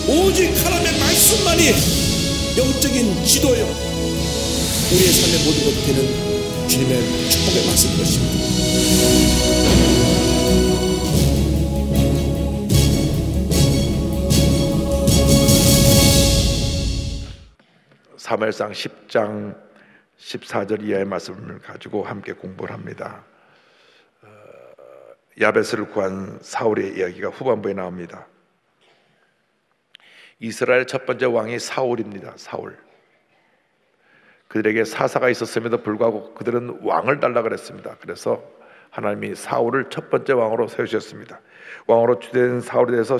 오직 하나님의 말씀만이 영적인 지도요, 우리의 삶의 모든 것이 되는 주님의 축복의 말씀인 것입니다. 사무엘상 10장 14절 이하의 말씀을 가지고 함께 공부를 합니다. 야베스를 구한 사울의 이야기가 후반부에 나옵니다. 이스라엘 첫 번째 왕이 사울입니다. 사울. 그들에게 사사가 있었음에도 불구하고 그들은 왕을 달라 그랬습니다. 그래서 하나님이 사울을 첫 번째 왕으로 세우셨습니다. 왕으로 주된 사울에 대해서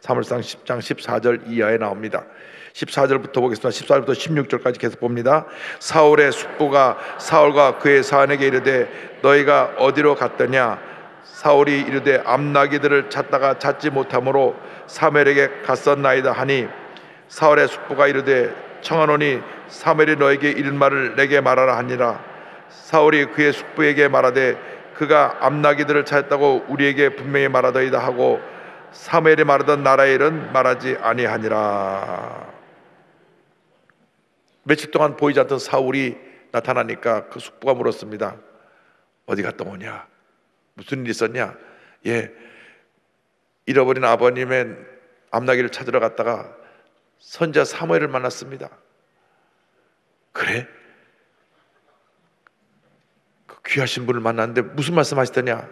사무엘상 10장 14절 이하에 나옵니다. 14절부터 보겠습니다. 14절부터 16절까지 계속 봅니다. 사울의 숙부가 사울과 그의 사환에게 이르되 너희가 어디로 갔더냐? 사울이 이르되 암나기들을 찾다가 찾지 못함으로 사무엘에게 갔었나이다 하니, 사울의 숙부가 이르되 청하노니 사무엘이 너에게 이른 말을 내게 말하라 하니라. 사울이 그의 숙부에게 말하되 그가 암나기들을 찾았다고 우리에게 분명히 말하더이다 하고 사무엘이 말하던 나라의 일은 말하지 아니하니라. 며칠 동안 보이지 않던 사울이 나타나니까 그 숙부가 물었습니다. 어디 갔다 오냐? 무슨 일 있었냐? 예, 잃어버린 아버님의 암나기를 찾으러 갔다가 선지자 사무엘을 만났습니다. 그래? 그 귀하신 분을 만났는데 무슨 말씀 하시더냐?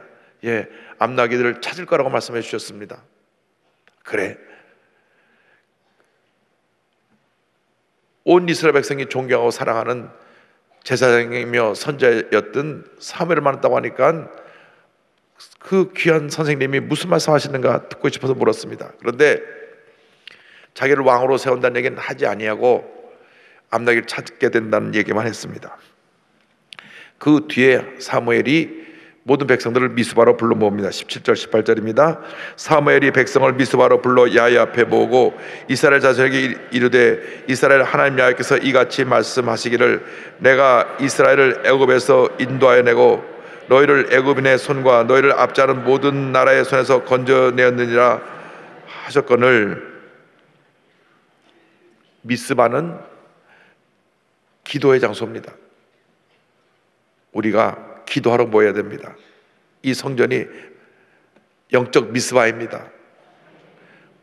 예, 암나기들을 찾을 거라고 말씀해 주셨습니다. 그래? 온 이스라엘 백성이 존경하고 사랑하는 제사장이며 선지자였던 사무엘을 만났다고 하니까 그 귀한 선생님이 무슨 말씀하시는가 듣고 싶어서 물었습니다. 그런데 자기를 왕으로 세운다는 얘기는 하지 아니하고 암나기를 찾게 된다는 얘기만 했습니다. 그 뒤에 사무엘이 모든 백성들을 미스바로 불러 모읍니다. 17절 18절입니다. 사무엘이 백성을 미스바로 불러 야훼 앞에 모으고 이스라엘 자손에게 이르되 이스라엘 하나님 여호와께서 이같이 말씀하시기를 내가 이스라엘을 애굽에서 인도하여 내고 너희를 애굽인의 손과 너희를 압제하는 모든 나라의 손에서 건져내었느니라 하셨거늘. 미스바는 기도의 장소입니다. 우리가 기도하러 모여야 됩니다. 이 성전이 영적 미스바입니다.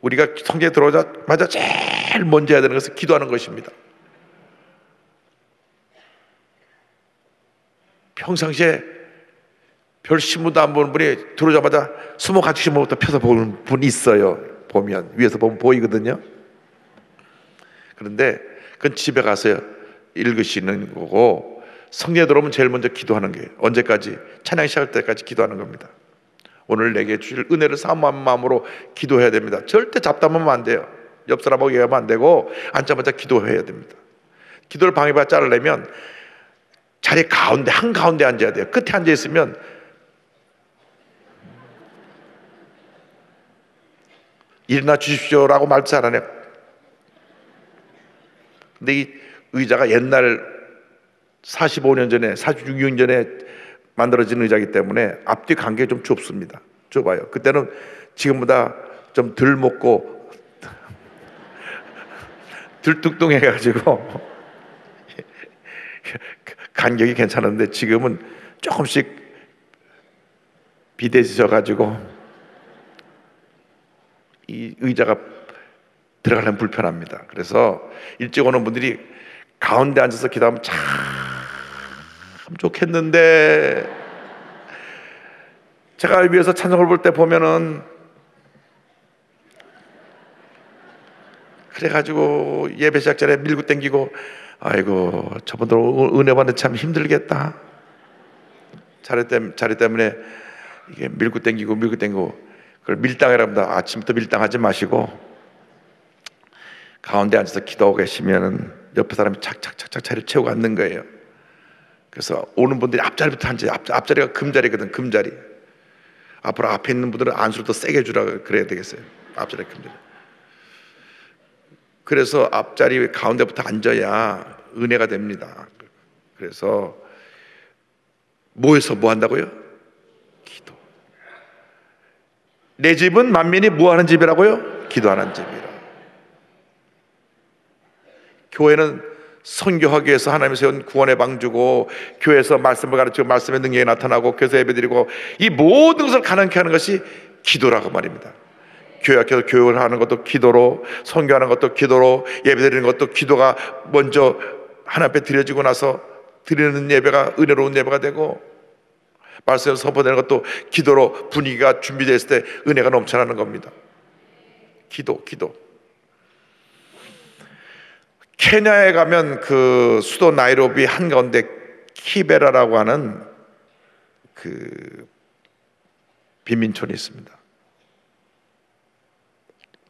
우리가 성전에 들어오자마자 제일 먼저 해야 되는 것은 기도하는 것입니다. 평상시에 별 신문도 안 보는 분이 들어오자마자 수목 가죽 신문부터 펴서 보는 분이 있어요. 보면 위에서 보면 보이거든요. 그런데 그건 집에 가서 읽으시는 거고, 성전에 들어오면 제일 먼저 기도하는 게 언제까지? 찬양 시작할 때까지 기도하는 겁니다. 오늘 내게 주실 은혜를 사모한 마음으로 기도해야 됩니다. 절대 잡담하면 안 돼요. 옆 사람하고 얘기하면 안 되고 앉자마자 기도해야 됩니다. 기도를 방해받지 자르려면 자리 가운데 한가운데 앉아야 돼요. 끝에 앉아 있으면 일어나 주십시오라고 말도 잘 안 해요. 근데 이 의자가 옛날 45년 전에 46년 전에 만들어진 의자이기 때문에 앞뒤 관계가 좀 좁습니다. 좁아요. 그때는 지금보다 좀 덜 먹고 덜 뚱뚱해가지고 간격이 괜찮은데 지금은 조금씩 비대해져가지고 이 의자가 들어가려면 불편합니다. 그래서 일찍 오는 분들이 가운데 앉아서 기도하면 참 좋겠는데, 제가 위에서 찬송을 볼 때 보면은 그래가지고 예배 시작 전에 밀고 땡기고 아이고 저분들 은혜 받는 참 힘들겠다. 자리 때문에 이게 밀고 땡기고 그걸 밀당이랍니다. 아침부터 밀당하지 마시고 가운데 앉아서 기도하고 계시면은 옆에 사람이 착착착착 자리를 채우고 앉는 거예요. 그래서 오는 분들이 앞자리부터 앉아요. 앞자리가 금자리거든. 금자리. 앞으로 앞에 있는 분들은 안수를 더 세게 주라 그래야 되겠어요. 앞자리 금자리. 그래서 앞자리 가운데부터 앉아야 은혜가 됩니다. 그래서 뭐해서 뭐 한다고요? 기도. 내 집은 만민이 뭐 하는 집이라고요? 기도하는 집이라. 교회는 선교하기 위해서 하나님이 세운 구원의 방주고, 교회에서 말씀을 가르치고 말씀의 능력이 나타나고 교회에서 예배드리고, 이 모든 것을 가능케 하는 것이 기도라고 말입니다. 교회 앞에서 교육을 하는 것도 기도로, 선교하는 것도 기도로, 예배드리는 것도 기도가 먼저 하나님 앞에 드려지고 나서 드리는 예배가 은혜로운 예배가 되고, 말씀을 선포되는 것도 기도로 분위기가 준비됐을 때 은혜가 넘쳐나는 겁니다. 기도. 케냐에 가면 그 수도 나이로비 한가운데 키베라라고 하는 그 빈민촌이 있습니다.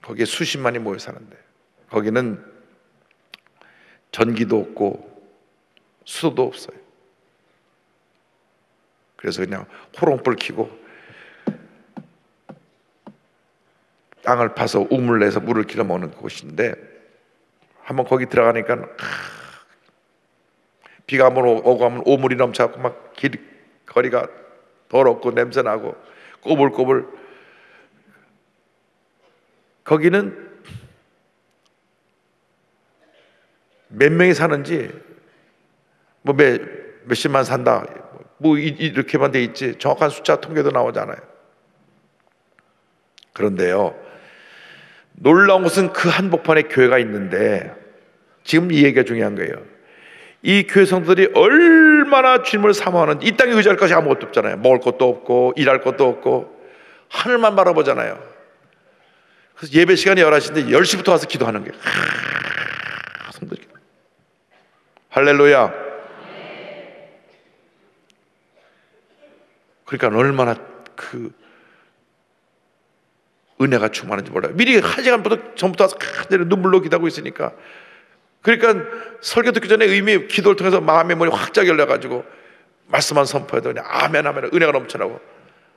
거기에 수십만이 모여 사는데, 거기는 전기도 없고 수도도 없어요. 그래서 그냥 호롱불 켜고 땅을 파서 우물 내서 물을 길어 먹는 곳인데, 한번 거기 들어가니까 비가 한번 오고 하면 오물이 넘쳐갖고 막 거리가 더럽고 냄새나고 꼬불꼬불. 거기는 몇 명이 사는지, 뭐 몇십만 산다, 뭐 이렇게만 돼 있지 정확한 숫자 통계도 나오지 않아요. 그런데요, 놀라운 것은 그 한복판에 교회가 있는데, 지금 이 얘기가 중요한 거예요. 이 교회 성도들이 얼마나 주님을 사모하는지. 이 땅에 의지할 것이 아무것도 없잖아요. 먹을 것도 없고 일할 것도 없고 하늘만 바라보잖아요. 그래서 예배 시간이 11시인데 10시부터 와서 기도하는 거예요. 성도들, 할렐루야. 그러니까 얼마나 그 은혜가 충만한지 몰라요. 미리 1시간부터 전부터 와서 눈물로 기도하고 있으니까. 그러니까 설교 듣기 전에 의미, 기도를 통해서 마음의 문이 확 열려가지고 말씀만 선포해도 그냥 아멘 아멘 은혜가 넘쳐나고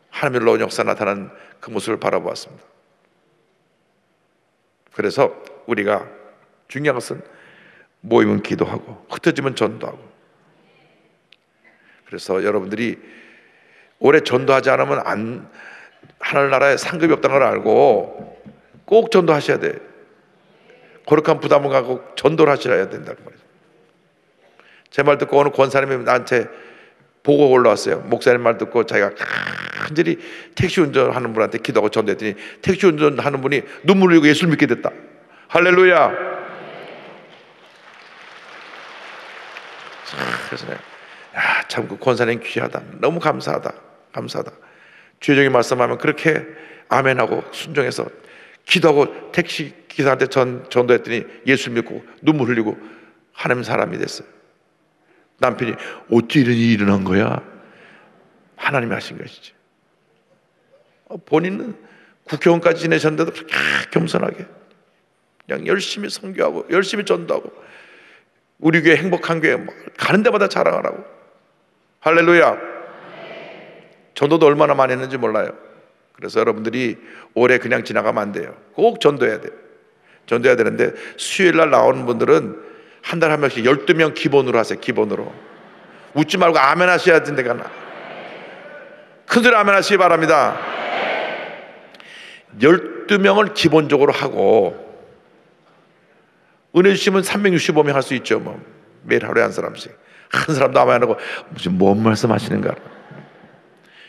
하나님의 놀라운 역사 나타나는 그 모습을 바라보았습니다. 그래서 우리가 중요한 것은 모이면 기도하고 흩어지면 전도하고. 그래서 여러분들이 올해 전도하지 않으면 하늘나라에 상급이 없다는 걸 알고 꼭 전도하셔야 돼. 거룩한 부담을 갖고 전도를 하셔야 된다는 말이죠. 제 말 듣고 어느 권사님이 나한테 보고 올라왔어요. 목사님 말 듣고 자기가 간절히 택시 운전하는 분한테 기도하고 전도했더니 택시 운전하는 분이 눈물 흘리고 예수를 믿게 됐다. 할렐루야. 그래서 참 그 권사님 귀하다. 너무 감사하다. 주의적인 말씀하면 그렇게 아멘하고 순종해서 기도하고 택시 기사한테 전도했더니 예수 믿고 눈물 흘리고 하나님 사람이 됐어요. 남편이 어찌 이런 일이 일어난 거야? 하나님이 하신 것이지. 본인은 국회의원까지 지내셨는데도 겸손하게 그냥 열심히 선교하고 열심히 전도하고 우리 교회 행복한 교회 가는 데마다 자랑하라고. 할렐루야. 전도도 얼마나 많이 했는지 몰라요. 그래서 여러분들이 올해 그냥 지나가면 안 돼요. 꼭 전도해야 돼요. 전도해야 되는데 수요일날 나오는 분들은 한 달에 한 명씩 12명 기본으로 하세요. 기본으로. 웃지 말고 아멘 하셔야 된다니까. 큰소리 아멘 하시기 바랍니다. 12명을 기본적으로 하고 은혜 주시면 365명 할 수 있죠. 뭐 매일 하루에 한 사람씩. 한 사람도 아멘 안 하고 무슨 뭔 말씀 하시는가.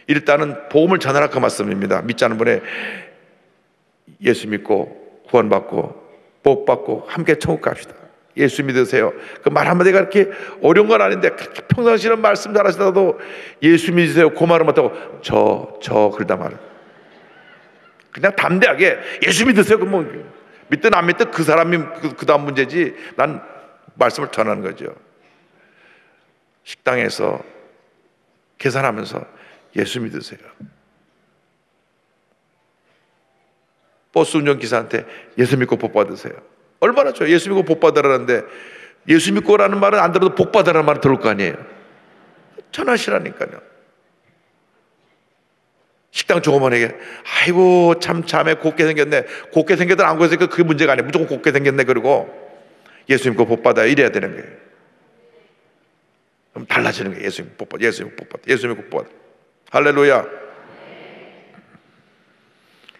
일단은 복음을 전하라 그 말씀입니다. 믿지 않는 분의 예수 믿고 구원받고 복받고 함께 천국 갑시다. 예수 믿으세요. 그 말 한마디가 그렇게 어려운 건 아닌데 평상시는 말씀 잘하시다가도 예수 믿으세요 그 말을 못하고 저 그러다 말을 그냥 담대하게 예수 믿으세요. 그 뭐 믿든 안 믿든 그 사람이 그 다음 문제지 난 말씀을 전하는 거죠. 식당에서 계산하면서 예수 믿으세요. 버스 운전기사한테 예수 믿고 복 받으세요. 얼마나 좋아요. 예수 믿고 복 받으라는데 예수 믿고라는 말은 안 들어도 복 받으라는 말은 들을 거 아니에요. 전하시라니까요. 식당 조그만하게 아이고 참 자매 곱게 생겼네. 곱게 생겼든 안 곱게 생겼든 그게 문제가 아니에요. 무조건 곱게 생겼네. 그리고 예수 믿고 복 받아요. 이래야 되는 거예요. 그럼 달라지는 거예요. 예수 믿고 복 받아. 예수 믿고 복 받아. 예수 믿고 복 받아. 할렐루야.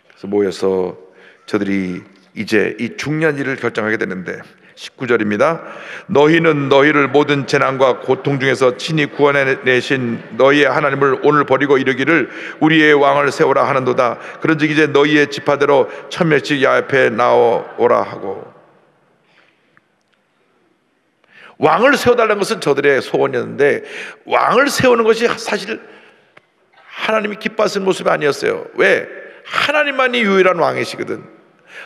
그래서 모여서 저들이 이제 이 중요한 일을 결정하게 되는데 19절입니다. 너희는 너희를 모든 재난과 고통 중에서 친히 구원해내신 너희의 하나님을 오늘 버리고 이르기를 우리의 왕을 세우라 하는도다. 그런즉 이제 너희의 지파대로 1000명씩 야 앞에 나오라 하고. 왕을 세워달라는 것은 저들의 소원이었는데, 왕을 세우는 것이 사실 하나님이 기뻐하시는 모습이 아니었어요. 왜? 하나님만이 유일한 왕이시거든.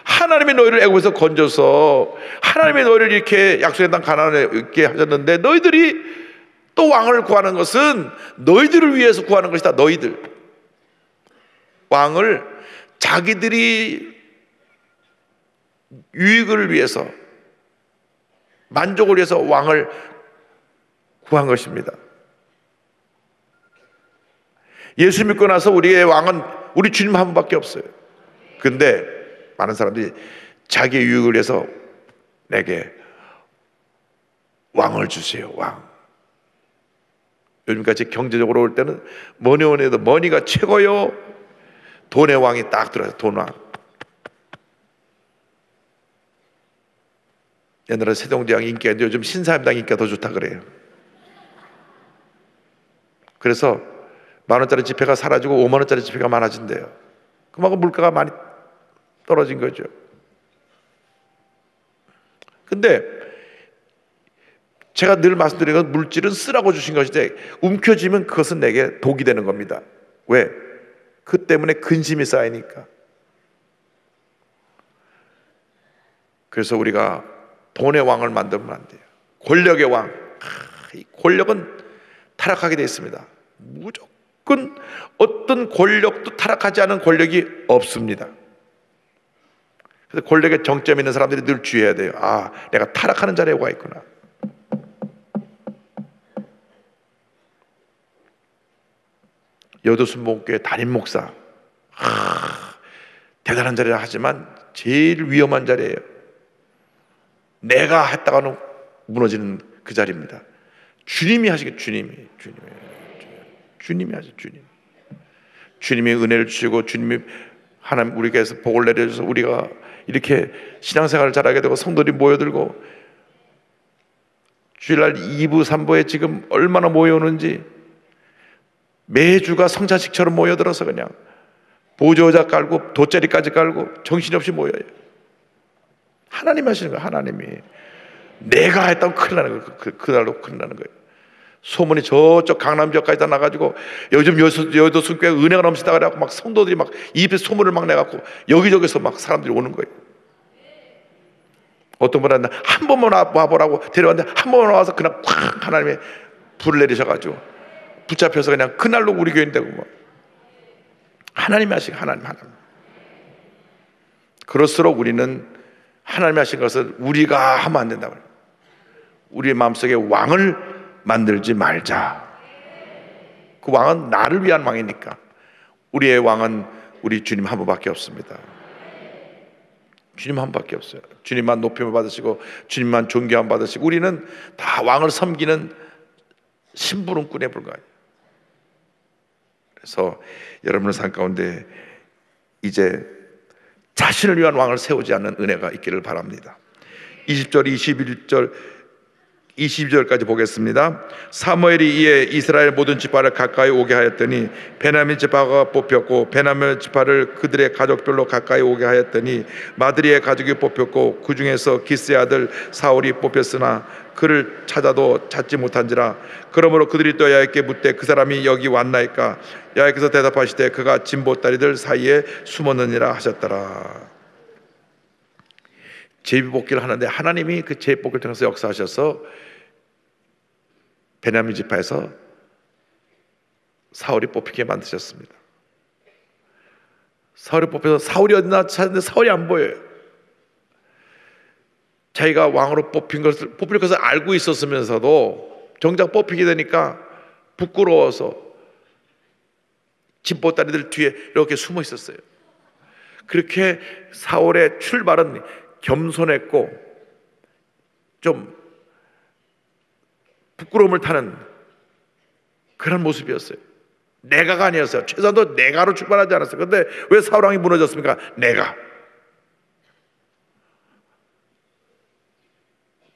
하나님이 너희를 애굽에서 건져서 하나님이 너희를 이렇게 약속의 땅 가나안에 있게 하셨는데, 너희들이 또 왕을 구하는 것은 너희들을 위해서 구하는 것이다. 너희들 왕을 자기들이 유익을 위해서, 만족을 위해서 왕을 구한 것입니다. 예수 믿고 나서 우리의 왕은 우리 주님 한 분밖에 없어요. 근데 많은 사람들이 자기의 유익을 위해서 내게 왕을 주세요. 왕. 요즘같이 경제적으로 올 때는 머니원에도 머니가 최고요. 돈의 왕이 딱 들어요. 돈왕. 옛날에 세종대왕 인기가 있는데 요즘 신사임당 인기가 더 좋다 그래요. 그래서 10,000원짜리 지폐가 사라지고 50,000원짜리 지폐가 많아진대요. 그만큼 물가가 많이 떨어진 거죠. 근데 제가 늘 말씀드리는 건, 물질은 쓰라고 주신 것인데 움켜쥐면 그것은 내게 독이 되는 겁니다. 왜? 그 때문에 근심이 쌓이니까. 그래서 우리가 돈의 왕을 만들면 안 돼요. 권력의 왕. 이 권력은 타락하게 되어 있습니다. 무조건 어떤 권력도 타락하지 않은 권력이 없습니다. 그래서 권력에 정점 있는 사람들이 늘 주의해야 돼요. 아, 내가 타락하는 자리에 와 있구나. 여도순복음교회 담임 목사, 대단한 자리라 하지만 제일 위험한 자리예요. 내가 했다가는 무너지는 그 자리입니다. 주님이 하시겠, 주님이 하시, 주님이 은혜를 주시고, 주님이 하나님 우리에게서 복을 내려줘서 우리가 이렇게 신앙생활을 잘하게 되고, 성도들이 모여들고, 주일날 2부 3부에 지금 얼마나 모여오는지, 매주가 성찬식처럼 모여들어서 그냥 보조자 깔고 돗자리까지 깔고 정신없이 모여요. 하나님 하시는 거예요. 하나님이. 내가 했다고 큰일 나는 거예요. 그날로 큰일 나는 거예요. 소문이 저쪽 강남 지역까지 다 나가지고, 요즘 여도순교회 은혜가 넘치다 그래갖고 막 성도들이 막 입에 소문을 막 내갖고 여기저기서 막 사람들이 오는 거예요. 어떤 분은 한 번만 와보라고 데려왔는데, 한 번만 와서 그냥 콱 하나님의 불을 내리셔가지고 붙잡혀서 그냥 그날로 우리 교인되고, 뭐 하나님이 하신, 하나님. 그럴수록 우리는 하나님이 하신 것을 우리가 하면 안 된다고 해요. 우리의 마음속에 왕을 만들지 말자. 그 왕은 나를 위한 왕이니까. 우리의 왕은 우리 주님 한 분밖에 없습니다. 주님 한 분밖에 없어요. 주님만 높임을 받으시고 주님만 존귀함 받으시고, 우리는 다 왕을 섬기는 심부름꾼에 불과해요. 그래서 여러분의 삶 가운데 이제 자신을 위한 왕을 세우지 않는 은혜가 있기를 바랍니다. 20절, 22절까지 보겠습니다. 사무엘이 이에 이스라엘 모든 지파를 가까이 오게 하였더니 베냐민 지파가 뽑혔고, 베냐민 지파를 그들의 가족별로 가까이 오게 하였더니 마드리의 가족이 뽑혔고, 그 중에서 기스의 아들 사울이 뽑혔으나 그를 찾아도 찾지 못한지라. 그러므로 그들이 또 야훼께 묻되 그 사람이 여기 왔나이까? 야훼께서 대답하시되 그가 진보다리들 사이에 숨었느니라 하셨더라. 제비뽑기를 하는데 하나님이 그 제비뽑기를 통해서 역사하셔서 베냐민 지파에서 사울이 뽑히게 만드셨습니다. 사울이 뽑혀서 사울이 어디나 찾는데 사울이 안 보여요. 자기가 왕으로 뽑힐 것을 알고 있었으면서도 정작 뽑히게 되니까 부끄러워서 진보다리들 뒤에 이렇게 숨어 있었어요. 그렇게 사울의 출발은 겸손했고 좀 부끄러움을 타는 그런 모습이었어요. 내가가 아니었어요. 최소한도 내가로 출발하지 않았어요. 그런데 왜 사울왕이 무너졌습니까? 내가.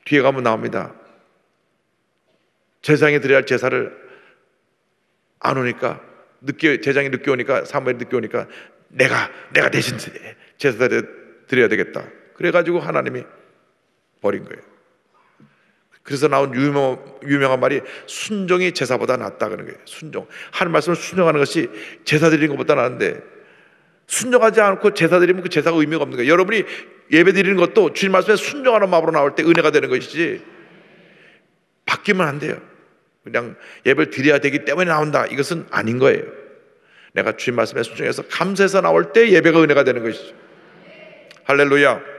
뒤에 가면 나옵니다. 제사장이 드려야 할 제사를 안 오니까, 제사장이 늦게 오니까, 사무엘이 늦게 오니까 내가 대신 제사 드려야 되겠다. 그래가지고 하나님이 버린 거예요. 그래서 나온 유명한 말이 순종이 제사보다 낫다 그런 거예요. 순종. 하나님 말씀을 순종하는 것이 제사 드리는 것보다 나은데, 순종하지 않고 제사 드리면 그 제사가 의미가 없는 거예요. 여러분이 예배 드리는 것도 주님 말씀에 순종하는 마음으로 나올 때 은혜가 되는 것이지, 바뀌면 안 돼요. 그냥 예배를 드려야 되기 때문에 나온다, 이것은 아닌 거예요. 내가 주님 말씀에 순종해서 감사해서 나올 때 예배가 은혜가 되는 것이죠. 할렐루야.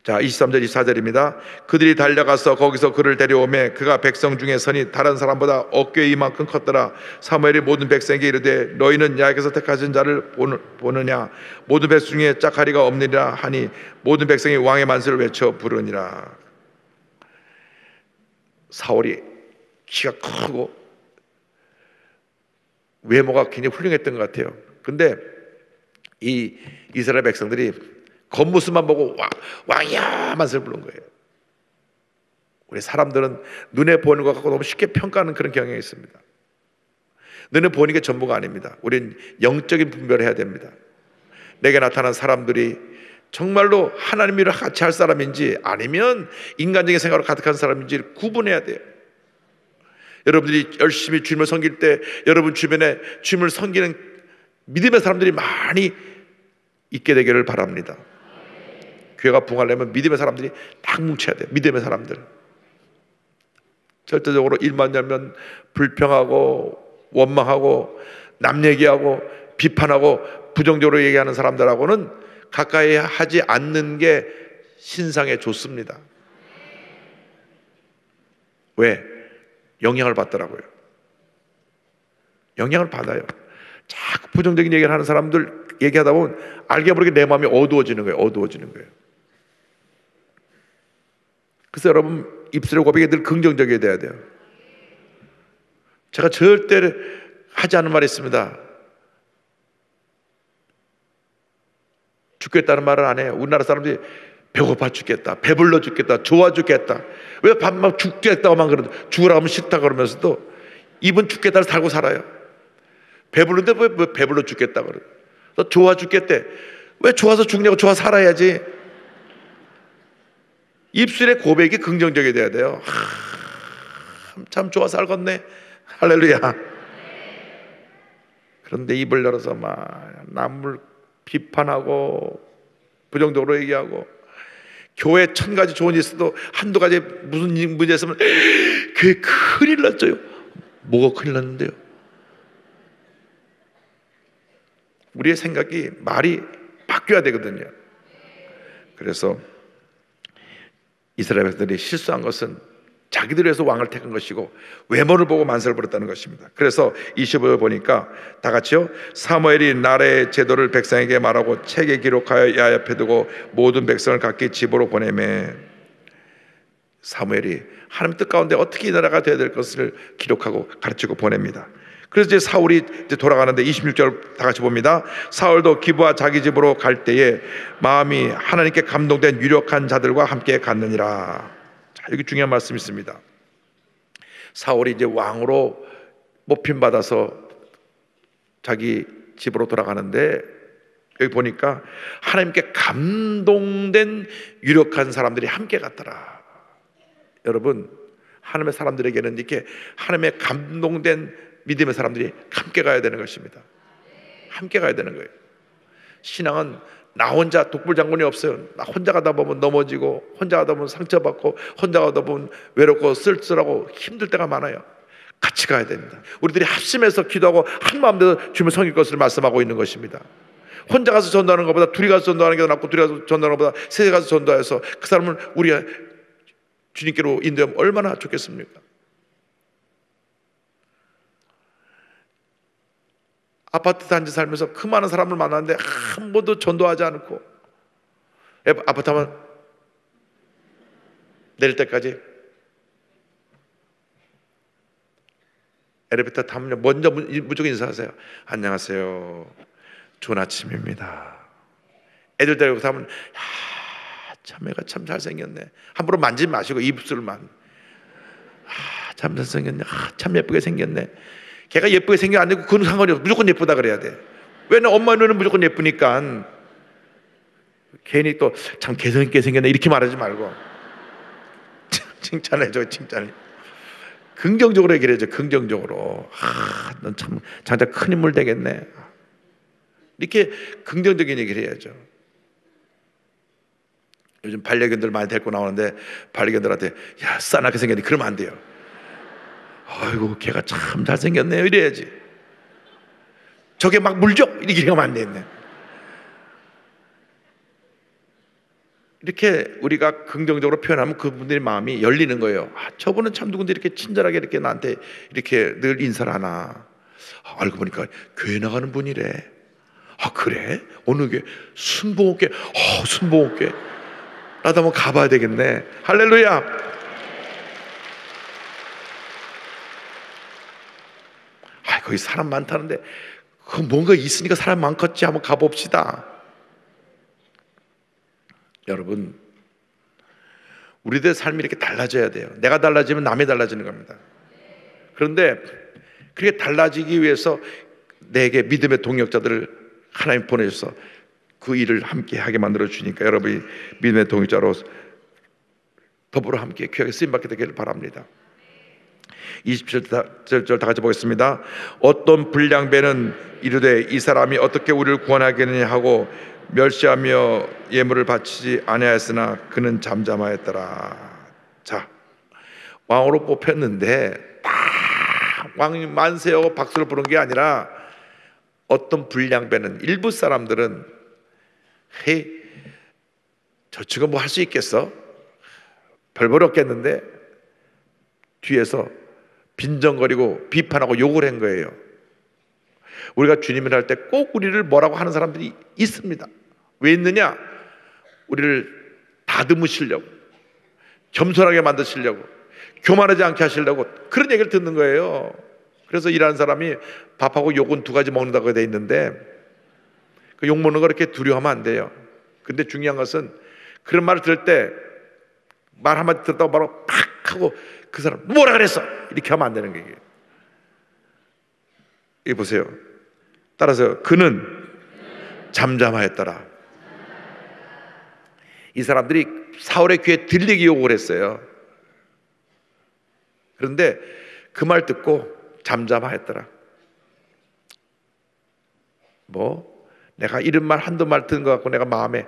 자, 23절 24절입니다. 그들이 달려가서 거기서 그를 데려오매 그가 백성 중에 선이 다른 사람보다 어깨 이만큼 컸더라. 사무엘이 모든 백성에게 이르되 너희는 야훼께서 택하신 자를 보느냐? 모든 백성 중에 짝하리가 없느니라 하니 모든 백성이 왕의 만세를 외쳐 부르니라. 사울이 키가 크고 외모가 굉장히 훌륭했던 것 같아요. 근데 이 이스라엘 백성들이 겉모습만 보고 왕이야 만세를 부른 거예요. 우리 사람들은 눈에 보이는 것 갖고 너무 쉽게 평가하는 그런 경향이 있습니다. 눈에 보이는 게 전부가 아닙니다. 우린 영적인 분별을 해야 됩니다. 내게 나타난 사람들이 정말로 하나님이랑 같이 할 사람인지 아니면 인간적인 생각으로 가득한 사람인지 구분해야 돼요. 여러분들이 열심히 주님을 섬길 때 여러분 주변에 주님을 섬기는 믿음의 사람들이 많이 있게 되기를 바랍니다. 교회가 부흥하려면 믿음의 사람들이 딱 뭉쳐야 돼요. 믿음의 사람들. 절대적으로 일만 열면 불평하고 원망하고 남 얘기하고 비판하고 부정적으로 얘기하는 사람들하고는 가까이 하지 않는 게 신상에 좋습니다. 왜? 영향을 받더라고요. 영향을 받아요. 자꾸 부정적인 얘기를 하는 사람들 얘기하다 보면 알게 모르게 내 마음이 어두워지는 거예요. 어두워지는 거예요. 그래서 여러분 입술의 고백이 늘 긍정적이어야 돼야 돼요. 제가 절대 하지 않은 말이 있습니다. 죽겠다는 말을 안 해요. 우리나라 사람들이 배고파 죽겠다, 배불러 죽겠다, 좋아 죽겠다. 왜 밥만 죽겠다고만 그러죠? 죽으라고 하면 싫다 그러면서도 입은 죽겠다를 달고 살아요. 배불른데 왜 배불러 죽겠다 그래? 너 좋아 죽겠대. 왜 좋아서 죽냐고. 좋아 살아야지. 입술의 고백이 긍정적이 돼야 돼요. 참 좋아 살겠네. 할렐루야. 그런데 입을 열어서 막 남을 비판하고 부정적으로 얘기하고, 교회 1000가지 좋은 일 있어도 한두 가지 무슨 문제 있으면 교회 큰일 났죠. 뭐가 큰일 났는데요? 우리의 생각이, 말이 바뀌어야 되거든요. 그래서 이스라엘 백성들이 실수한 것은 자기들 위해서 왕을 택한 것이고 외모를 보고 만세를 부렸다는 것입니다. 그래서 25절 보니까 다 같이요. 사무엘이 나라의 제도를 백성에게 말하고 책에 기록하여 야훼 앞에 두고 모든 백성을 각기 집으로 보내매. 사무엘이 하나님 뜻 가운데 어떻게 이 나라가 되어야 될 것을 기록하고 가르치고 보냅니다. 그래서 이제 사울이 이제 돌아가는데 26절 다 같이 봅니다. 사울도 기브와 자기 집으로 갈 때에 마음이 하나님께 감동된 유력한 자들과 함께 갔느니라. 자, 여기 중요한 말씀이 있습니다. 사울이 이제 왕으로 뽑힘 받아서 자기 집으로 돌아가는데 여기 보니까 하나님께 감동된 유력한 사람들이 함께 갔더라. 여러분, 하나님의 사람들에게는 이렇게 하나님의 감동된 믿음의 사람들이 함께 가야 되는 것입니다. 함께 가야 되는 거예요. 신앙은 나 혼자 독불장군이 없어요. 나 혼자 가다 보면 넘어지고, 혼자 가다 보면 상처받고, 혼자 가다 보면 외롭고 쓸쓸하고 힘들 때가 많아요. 같이 가야 됩니다. 우리들이 합심해서 기도하고 한 마음대로 주님을 섬길 것을 말씀하고 있는 것입니다. 혼자 가서 전도하는 것보다 둘이 가서 전도하는 게 낫고, 둘이 가서 전도하는 것보다 셋이 가서 전도해서 그 사람을 우리가 주님께로 인도하면 얼마나 좋겠습니까? 아파트 단지 살면서 그 많은 사람을 만났는데 한 번도 전도하지 않고, 아파트 하면 내릴 때까지 엘리베이터 타면 먼저 무조건 인사하세요. 안녕하세요, 좋은 아침입니다. 애들 데리고 타면 자매가 참 잘생겼네. 함부로 만지지 마시고 입술만. 참 잘생겼네. 참 예쁘게 생겼네. 걔가 예쁘게 생겨 안 되고 그건 상관이 없어. 무조건 예쁘다 그래야 돼. 왜냐면 엄마 눈은 무조건 예쁘니까. 괜히 또 참 개성있게 생겼네 이렇게 말하지 말고 칭찬해줘. 칭찬해. 긍정적으로 얘기를 해줘. 긍정적으로. 넌 참 장자 큰 인물 되겠네. 이렇게 긍정적인 얘기를 해야죠. 요즘 반려견들 많이 데리고 나오는데 반려견들한테 야 싸납게 생겼네 그러면 안 돼요. 아이고 걔가 참 잘생겼네요 이래야지. 저게 막 물죠? 이렇게 하면 안 되겠네. 이렇게 우리가 긍정적으로 표현하면 그분들의 마음이 열리는 거예요. 저분은 참 누군데 이렇게 친절하게 이렇게 나한테 이렇게 늘 인사를 하나. 알고 보니까 교회 나가는 분이래. 그래? 어느 교회? 순복음교회. 순복음교회. 나도 한번 가봐야 되겠네. 할렐루야. 거기 사람 많다는데 그 뭔가 있으니까 사람 많겠지. 한번 가봅시다. 여러분, 우리들의 삶이 이렇게 달라져야 돼요. 내가 달라지면 남이 달라지는 겁니다. 그런데 그렇게 달라지기 위해서 내게 믿음의 동역자들을 하나님 보내셔서 그 일을 함께 하게 만들어 주니까 여러분이 믿음의 동역자로 더불어 함께 귀하게 쓰임받게 되기를 바랍니다. 27절 다 같이 보겠습니다. 어떤 불량배는 이르되 이 사람이 어떻게 우리를 구원하겠느냐 하고 멸시하며 예물을 바치지 아니하였으나 그는 잠잠하였더라. 자, 왕으로 뽑혔는데 딱 왕이 만세하고 박수를 부른 게 아니라 어떤 불량배는 일부 사람들은 헤이 저 친구 뭐 할 수 있겠어? 별볼 없겠는데 뒤에서 빈정거리고 비판하고 욕을 한 거예요. 우리가 주님을 할 때 꼭 우리를 뭐라고 하는 사람들이 있습니다. 왜 있느냐? 우리를 다듬으시려고, 겸손하게 만드시려고, 교만하지 않게 하시려고 그런 얘기를 듣는 거예요. 그래서 일하는 사람이 밥하고 욕은 두 가지 먹는다고 돼 있는데 그 욕 먹는 거 그렇게 두려워하면 안 돼요. 근데 중요한 것은 그런 말을 들을 때 말 한마디 듣다고 바로 팍 하고 그 사람 뭐라 그랬어? 이렇게 하면 안 되는 거예요. 이 보세요. 따라서 그는 잠잠하였더라. 이 사람들이 사울의 귀에 들리게 욕을 했어요. 그런데 그 말 듣고 잠잠하였더라. 뭐 내가 이런 말 한두 말 듣는 것 같고 내가 마음에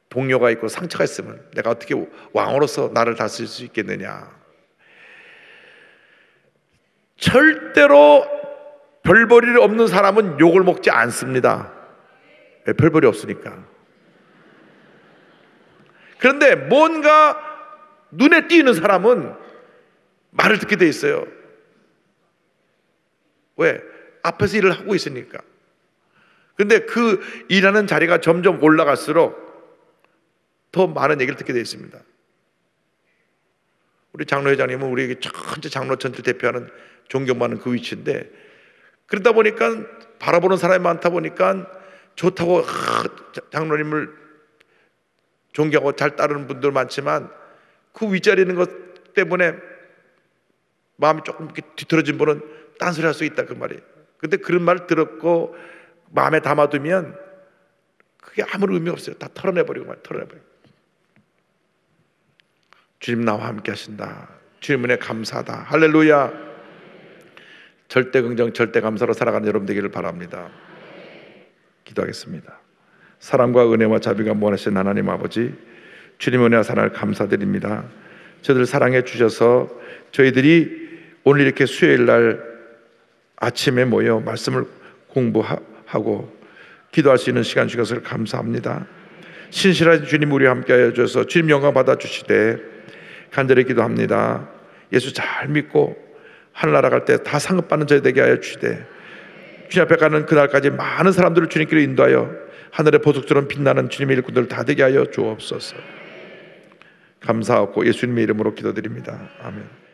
동요가 있고 상처가 있으면 내가 어떻게 왕으로서 나를 다스릴 수 있겠느냐. 절대로 별볼일 없는 사람은 욕을 먹지 않습니다. 왜? 별볼이 없으니까. 그런데 뭔가 눈에 띄는 사람은 말을 듣게 돼 있어요. 왜? 앞에서 일을 하고 있으니까. 그런데 그 일하는 자리가 점점 올라갈수록 더 많은 얘기를 듣게 되어 있습니다. 우리 장로회장님은 우리에게 전체 장로천지를 대표하는 존경받는 그 위치인데 그러다 보니까 바라보는 사람이 많다 보니까 좋다고 장로님을 존경하고 잘 따르는 분들 많지만 그 윗자리에 있는 것 때문에 마음이 조금 이렇게 뒤틀어진 분은 딴소리 할 수 있다 그 말이에요. 근데 그런 말을 들었고 마음에 담아두면 그게 아무런 의미 없어요. 다 털어내버리고 털어내버리고. 주님 나와 함께 하신다. 주님 은혜 감사하다. 할렐루야. 절대 긍정 절대 감사로 살아가는 여러분 되기를 바랍니다. 기도하겠습니다. 사랑과 은혜와 자비가 무한하신 하나님 아버지, 주님 은혜와 사랑을 감사드립니다. 저희들 사랑해 주셔서 저희들이 오늘 이렇게 수요일 날 아침에 모여 말씀을 공부하고 기도할 수 있는 시간 주신 것을 감사합니다. 신실하신 주님 우리와 함께하여 주셔서 주님 영광 받아주시되 간절히 기도합니다. 예수 잘 믿고 하늘나라 갈 때 다 상급받는 저희 되게 하여 주시되 주님 앞에 가는 그날까지 많은 사람들을 주님께로 인도하여 하늘의 보석처럼 빛나는 주님의 일꾼들 다 되게 하여 주옵소서. 감사하고 예수님의 이름으로 기도드립니다. 아멘.